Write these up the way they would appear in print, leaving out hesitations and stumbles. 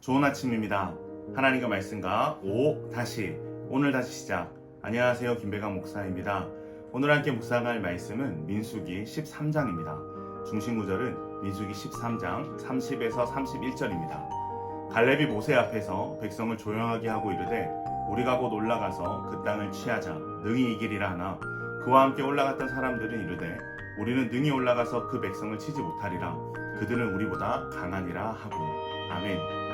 좋은 아침입니다. 하나님과 말씀과 오늘 다시 시작. 안녕하세요. 김배강 목사입니다. 오늘 함께 묵상할 말씀은 민수기 13장입니다. 중심 구절은 민수기 13장 30에서 31절입니다. 갈렙이 모세 앞에서 백성을 조용하게 하고 이르되 우리가 곧 올라가서 그 땅을 취하자 능히 이기리라 하나 그와 함께 올라갔던 사람들은 이르되 우리는 능히 올라가서 그 백성을 치지 못하리라 그들은 우리보다 강하니라 하고. 아멘.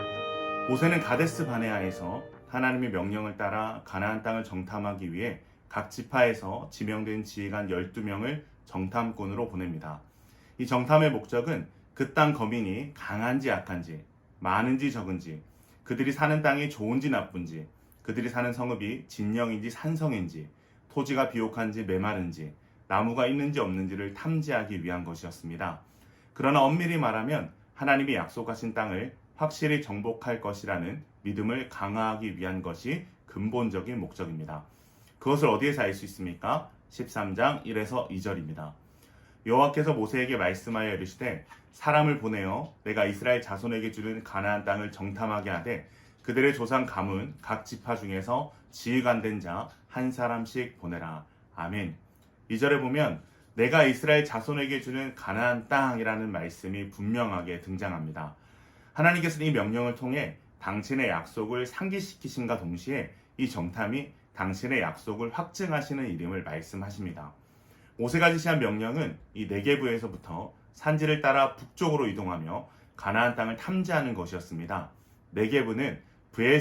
모세는 가데스 바네아에서 하나님의 명령을 따라 가나안 땅을 정탐하기 위해 각 지파에서 지명된 지휘관 12명을 정탐꾼으로 보냅니다. 이 정탐의 목적은 그 땅 거민이 강한지 약한지, 많은지 적은지, 그들이 사는 땅이 좋은지 나쁜지, 그들이 사는 성읍이 진영인지 산성인지, 토지가 비옥한지 메마른지, 나무가 있는지 없는지를 탐지하기 위한 것이었습니다. 그러나 엄밀히 말하면 하나님이 약속하신 땅을 확실히 정복할 것이라는 믿음을 강화하기 위한 것이 근본적인 목적입니다. 그것을 어디에서 알 수 있습니까? 13장 1에서 2절입니다. 여호와께서 모세에게 말씀하여 이르시되 사람을 보내어 내가 이스라엘 자손에게 주는 가나안 땅을 정탐하게 하되 그들의 조상 가문 각 지파 중에서 지휘관 된 자 한 사람씩 보내라. 아멘. 2절에 보면 내가 이스라엘 자손에게 주는 가나안 땅이라는 말씀이 분명하게 등장합니다. 하나님께서는 이 명령을 통해 당신의 약속을 상기시키심과 동시에 이 정탐이 당신의 약속을 확증하시는 이름을 말씀하십니다. 모세가 지시한 명령은 이 네게브에서부터 산지를 따라 북쪽으로 이동하며 가나안 땅을 탐지하는 것이었습니다. 네게브는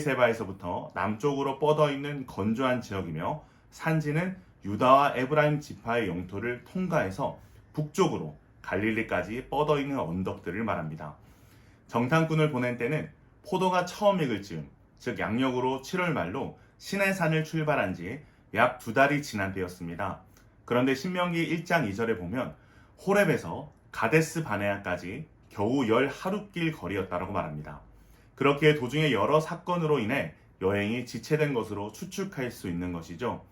브에세바에서부터 남쪽으로 뻗어 있는 건조한 지역이며 산지는 유다와 에브라임 지파의 영토를 통과해서 북쪽으로 갈릴리까지 뻗어 있는 언덕들을 말합니다. 정탐꾼을 보낸 때는 포도가 처음 익을 즈음, 즉 양력으로 7월 말로 시내산을 출발한 지 약 2달이 지난 때였습니다. 그런데 신명기 1장 2절에 보면 호렙에서 가데스 바네아까지 겨우 10하룻길 거리였다고 말합니다. 그렇게 도중에 여러 사건으로 인해 여행이 지체된 것으로 추측할 수 있는 것이죠.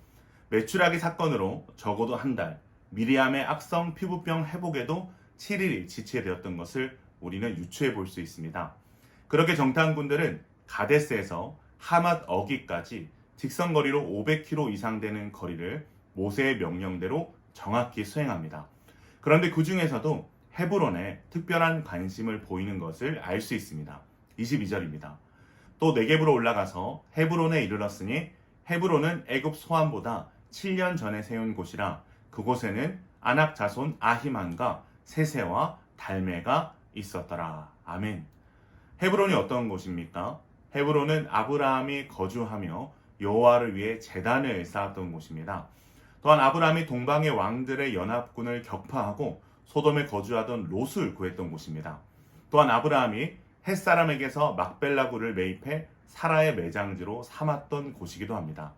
메추라기 사건으로 적어도 한 달, 미리암의 악성 피부병 회복에도 7일이 지체되었던 것을 우리는 유추해 볼 수 있습니다. 그렇게 정탐꾼들은 가데스에서 하맛 어기까지 직선거리로 500km 이상 되는 거리를 모세의 명령대로 정확히 수행합니다. 그런데 그 중에서도 헤브론에 특별한 관심을 보이는 것을 알 수 있습니다. 22절입니다. 또 네겝으로 올라가서 헤브론에 이르렀으니 헤브론은 애굽 소안보다 7년 전에 세운 곳이라 그곳에는 아낙 자손 아히만과 세세와 달메가 있었더라. 아멘. 헤브론이 어떤 곳입니까? 헤브론은 아브라함이 거주하며 여호와를 위해 제단을 쌓았던 곳입니다. 또한 아브라함이 동방의 왕들의 연합군을 격파하고 소돔에 거주하던 롯을 구했던 곳입니다. 또한 아브라함이 햇사람에게서 막벨라굴을 매입해 사라의 매장지로 삼았던 곳이기도 합니다.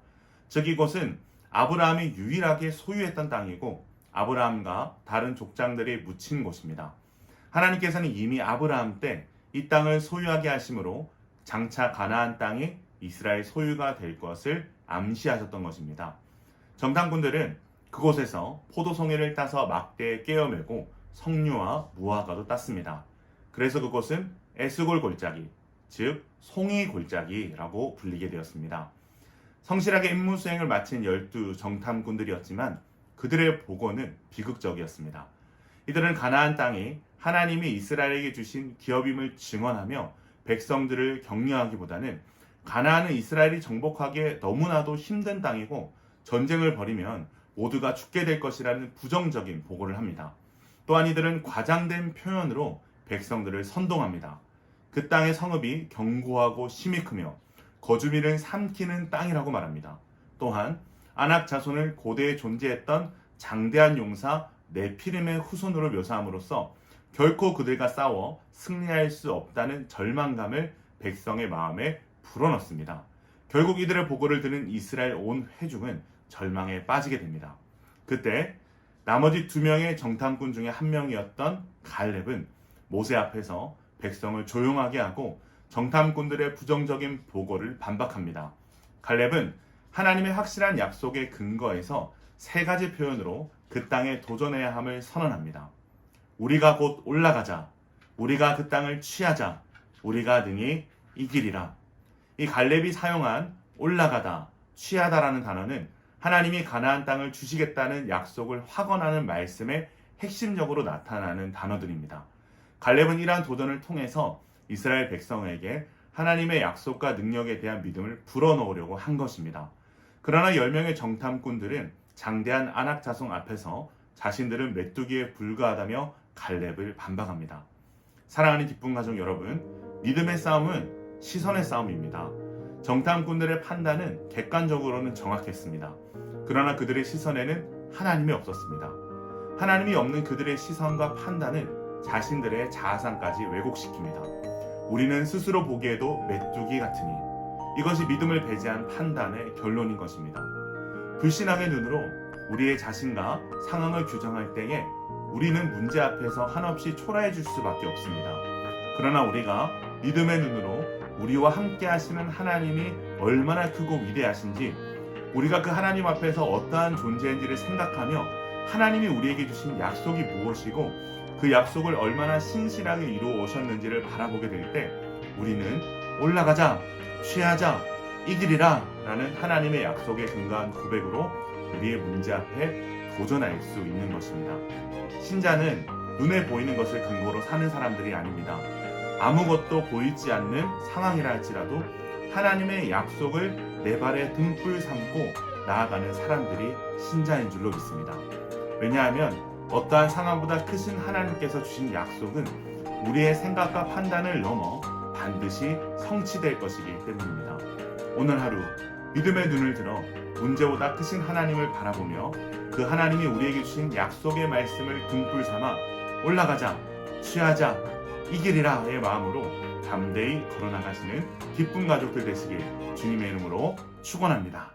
즉 이곳은 아브라함이 유일하게 소유했던 땅이고 아브라함과 다른 족장들이 묻힌 곳입니다. 하나님께서는 이미 아브라함 때 이 땅을 소유하게 하심으로 장차 가나안 땅이 이스라엘 소유가 될 것을 암시하셨던 것입니다. 정탐꾼들은 그곳에서 포도송이를 따서 막대에 깨어매고 석류와 무화과도 땄습니다. 그래서 그곳은 에스골 골짜기, 즉 송이 골짜기라고 불리게 되었습니다. 성실하게 임무 수행을 마친 12 정탐꾼들이었지만 그들의 보고는 비극적이었습니다. 이들은 가나안 땅이 하나님이 이스라엘에게 주신 기업임을 증언하며 백성들을 격려하기보다는 가나안은 이스라엘이 정복하기에 너무나도 힘든 땅이고 전쟁을 벌이면 모두가 죽게 될 것이라는 부정적인 보고를 합니다. 또한 이들은 과장된 표현으로 백성들을 선동합니다. 그 땅의 성읍이 견고하고 힘이 크며 거주민을 삼키는 땅이라고 말합니다. 또한 아낙 자손을 고대에 존재했던 장대한 용사 네피림의 후손으로 묘사함으로써 결코 그들과 싸워 승리할 수 없다는 절망감을 백성의 마음에 불어넣습니다. 결국 이들의 보고를 들은 이스라엘 온 회중은 절망에 빠지게 됩니다. 그때 나머지 2명의 정탐꾼 중에 한 명이었던 갈렙은 모세 앞에서 백성을 조용하게 하고 정탐꾼들의 부정적인 보고를 반박합니다. 갈렙은 하나님의 확실한 약속의 근거에서 3가지 표현으로 그 땅에 도전해야 함을 선언합니다. 우리가 곧 올라가자. 우리가 그 땅을 취하자. 우리가 능히 이기리라. 이 갈렙이 사용한 올라가다, 취하다라는 단어는 하나님이 가나안 땅을 주시겠다는 약속을 확언하는 말씀에 핵심적으로 나타나는 단어들입니다. 갈렙은 이러한 도전을 통해서 이스라엘 백성에게 하나님의 약속과 능력에 대한 믿음을 불어넣으려고 한 것입니다. 그러나 10명의 정탐꾼들은 장대한 아낙 자손 앞에서 자신들은 메뚜기에 불과하다며 갈렙을 반박합니다. 사랑하는 기쁜 가족 여러분, 믿음의 싸움은 시선의 싸움입니다. 정탐꾼들의 판단은 객관적으로는 정확했습니다. 그러나 그들의 시선에는 하나님이 없었습니다. 하나님이 없는 그들의 시선과 판단은 자신들의 자아상까지 왜곡시킵니다. 우리는 스스로 보기에도 메뚜기 같으니 이것이 믿음을 배제한 판단의 결론인 것입니다. 불신앙의 눈으로 우리의 자신과 상황을 규정할 때에 우리는 문제 앞에서 한없이 초라해질 수밖에 없습니다. 그러나 우리가 믿음의 눈으로 우리와 함께 하시는 하나님이 얼마나 크고 위대하신지, 우리가 그 하나님 앞에서 어떠한 존재인지를 생각하며 하나님이 우리에게 주신 약속이 무엇이고 그 약속을 얼마나 신실하게 이루어 오셨는지를 바라보게 될 때 우리는 올라가자, 취하자, 이기리라 라는 하나님의 약속에 근거한 고백으로 우리의 문제 앞에 도전할 수 있는 것입니다. 신자는 눈에 보이는 것을 근거로 사는 사람들이 아닙니다. 아무것도 보이지 않는 상황이라 할지라도 하나님의 약속을 내 발에 등불 삼고 나아가는 사람들이 신자인 줄로 믿습니다. 왜냐하면 어떠한 상황보다 크신 하나님께서 주신 약속은 우리의 생각과 판단을 넘어 반드시 성취될 것이기 때문입니다. 오늘 하루 믿음의 눈을 들어 문제보다 크신 하나님을 바라보며 그 하나님이 우리에게 주신 약속의 말씀을 등불 삼아 올라가자, 취하자, 이기리라의 마음으로 담대히 걸어나가시는 기쁜 가족들 되시길 주님의 이름으로 축원합니다.